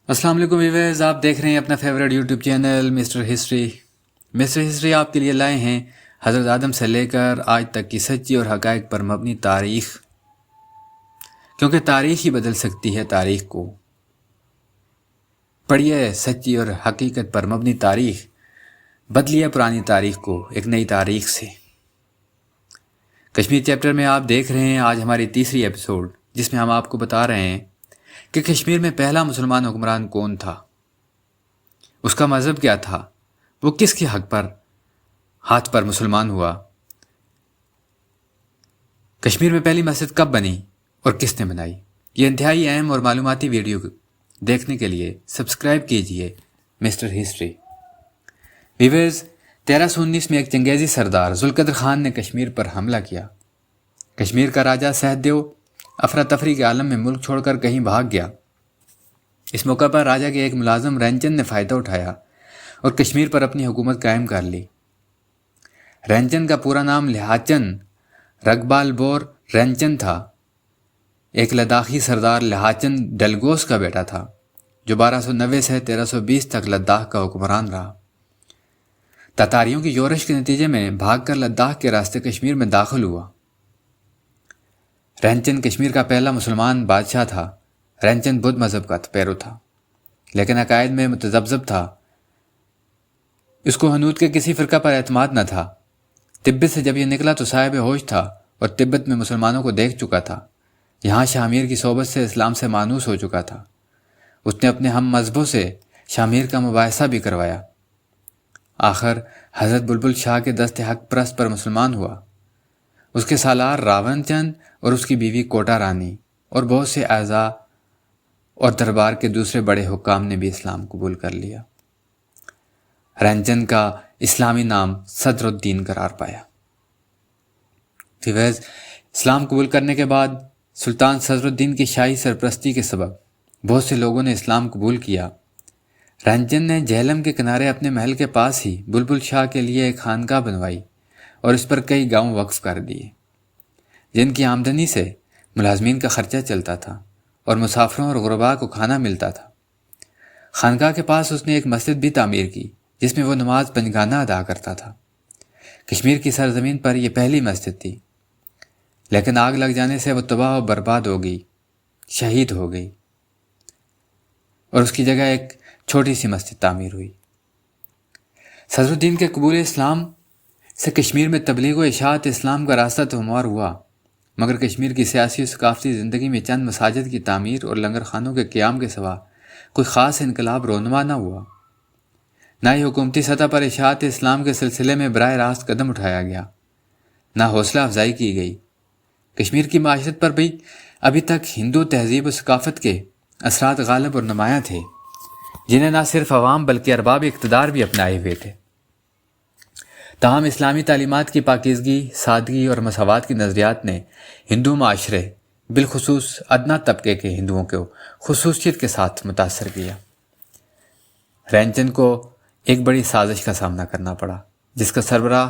السلام علیکم ویورز، آپ دیکھ رہے ہیں اپنا favourite YouTube channel Mister History آپ کے لیے لائے ہیں حضرت آدم سے لے کر آج تک کی سچی اور حقائق پر مبنی تاریخ، کیونکہ تاریخ ہی بدل سکتی ہے تاریخ کو۔ پڑھیے سچی اور حقیقت پر مبنی تاریخ، بدلیے پرانی تاریخ کو ایک نئی تاریخ سے۔ کشمیر چیپٹر میں آپ دیکھ رہے ہیں آج ہماری تیسری ایپیسوڈ، جس میں ہم آپ کو بتا رہے ہیں کہ کشمیر میں پہلا مسلمان حکمران کون تھا، اس کا مذہب کیا تھا، وہ کس کے حق پر ہاتھ پر مسلمان ہوا، کشمیر میں پہلی مسجد کب بنی اور کس نے بنائی۔ یہ انتہائی اہم اور معلوماتی ویڈیو دیکھنے کے لیے سبسکرائب کیجئے مسٹر ہسٹری۔ ویورز، 1319 میں ایک چنگیزی سردار ذوالقدر خان نے کشمیر پر حملہ کیا۔ کشمیر کا راجہ سہدیو افراتفری کے عالم میں ملک چھوڑ کر کہیں بھاگ گیا۔ اس موقع پر راجہ کے ایک ملازم رینچند نے فائدہ اٹھایا اور کشمیر پر اپنی حکومت قائم کر لی۔ رینچند کا پورا نام لہاچن رگبال بور رینچند تھا، ایک لداخی سردار لہاچن ڈلگوس کا بیٹا تھا جو 1290 سے 1320 تک لداخ کا حکمران رہا۔ تاتاریوں کی یورش کے نتیجے میں بھاگ کر لداخ کے راستے کشمیر میں داخل ہوا۔ رینچند کشمیر کا پہلا مسلمان بادشاہ تھا۔ رینچند بدھ مذہب کا پیرو تھا، لیکن عقائد میں متذبذب تھا۔ اس کو حنوت کے کسی فرقہ پر اعتماد نہ تھا۔ تبت سے جب یہ نکلا تو صاحب ہوش تھا اور تبت میں مسلمانوں کو دیکھ چکا تھا۔ یہاں شاہ میر کی صحبت سے اسلام سے مانوس ہو چکا تھا۔ اس نے اپنے ہم مذہبوں سے شاہ میر کا مباحثہ بھی کروایا۔ آخر حضرت بلبل شاہ کے دست حق پرست پر مسلمان ہوا۔ اس کے سالار راون چند اور اس کی بیوی کوٹا رانی اور بہت سے اعضاء اور دربار کے دوسرے بڑے حکام نے بھی اسلام قبول کر لیا۔ رینچند کا اسلامی نام صدر الدین قرار پایا۔ فیوز، اسلام قبول کرنے کے بعد سلطان صدر الدین کی شاہی سرپرستی کے سبب بہت سے لوگوں نے اسلام قبول کیا۔ رینچند نے جہلم کے کنارے اپنے محل کے پاس ہی بلبل شاہ کے لیے ایک خانقاہ بنوائی اور اس پر کئی گاؤں وقف کر دیے، جن کی آمدنی سے ملازمین کا خرچہ چلتا تھا اور مسافروں اور غرباء کو کھانا ملتا تھا۔ خانقاہ کے پاس اس نے ایک مسجد بھی تعمیر کی جس میں وہ نماز پنجگانہ ادا کرتا تھا۔ کشمیر کی سرزمین پر یہ پہلی مسجد تھی، لیکن آگ لگ جانے سے وہ تباہ و برباد ہو گئی، شہید ہو گئی اور اس کی جگہ ایک چھوٹی سی مسجد تعمیر ہوئی۔ صدر الدین کے قبول اسلام سے کشمیر میں تبلیغ و اشاعت اسلام کا راستہ تو ہموار ہوا، مگر کشمیر کی سیاسی و ثقافتی زندگی میں چند مساجد کی تعمیر اور لنگر خانوں کے قیام کے سوا کوئی خاص انقلاب رونما نہ ہوا۔ نہ ہی حکومتی سطح پر اشاعت اسلام کے سلسلے میں براہ راست قدم اٹھایا گیا، نہ حوصلہ افزائی کی گئی۔ کشمیر کی معیشت پر بھی ابھی تک ہندو تہذیب و ثقافت کے اثرات غالب اور نمایاں تھے، جنہیں نہ صرف عوام بلکہ ارباب اقتدار بھی اپنائے ہوئے تھے۔ تاہم اسلامی تعلیمات کی پاکیزگی، سادگی اور مساوات کی نظریات نے ہندو معاشرے، بالخصوص ادنا طبقے کے ہندوؤں کو خصوصیت کے ساتھ متاثر کیا۔ رینچند کو ایک بڑی سازش کا سامنا کرنا پڑا، جس کا سربراہ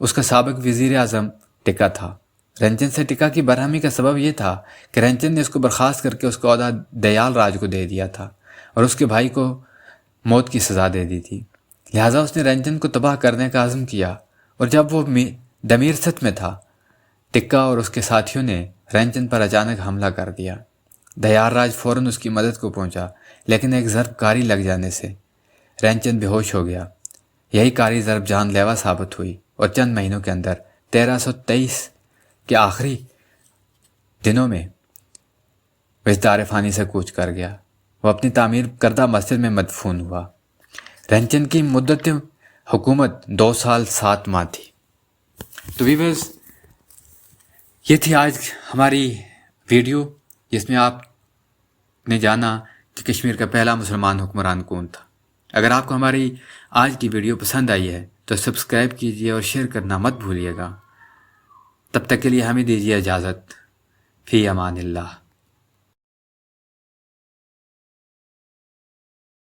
اس کا سابق وزیر اعظم ٹکا تھا۔ رینچند سے ٹکا کی برہمی کا سبب یہ تھا کہ رینچند نے اس کو برخاست کر کے اس کا عہدہ دیال راج کو دے دیا تھا اور اس کے بھائی کو موت کی سزا دے دی تھی۔ لہٰذا اس نے رینچند کو تباہ کرنے کا عزم کیا، اور جب وہ دمیر ست میں تھا، ٹکا اور اس کے ساتھیوں نے رینچند پر اچانک حملہ کر دیا۔ دیال راج فوراً اس کی مدد کو پہنچا، لیکن ایک ضرب کاری لگ جانے سے رینچند بے ہوش ہو گیا۔ یہی کاری ضرب جان لیوا ثابت ہوئی اور چند مہینوں کے اندر 1323 کے آخری دنوں میں وہ اس دار فانی سے کوچ کر گیا۔ وہ اپنی تعمیر کردہ مسجد میں مدفون ہوا۔ رینچند کی مدت حکومت 2 سال 7 ماہ تھی۔ تو ویورز، یہ تھی آج ہماری ویڈیو جس میں آپ نے جانا کہ کشمیر کا پہلا مسلمان حکمران کون تھا۔ اگر آپ کو ہماری آج کی ویڈیو پسند آئی ہے تو سبسکرائب کیجیے اور شیئر کرنا مت بھولیے گا۔ تب تک کے لیے ہمیں دیجیے اجازت۔ فی امان اللہ۔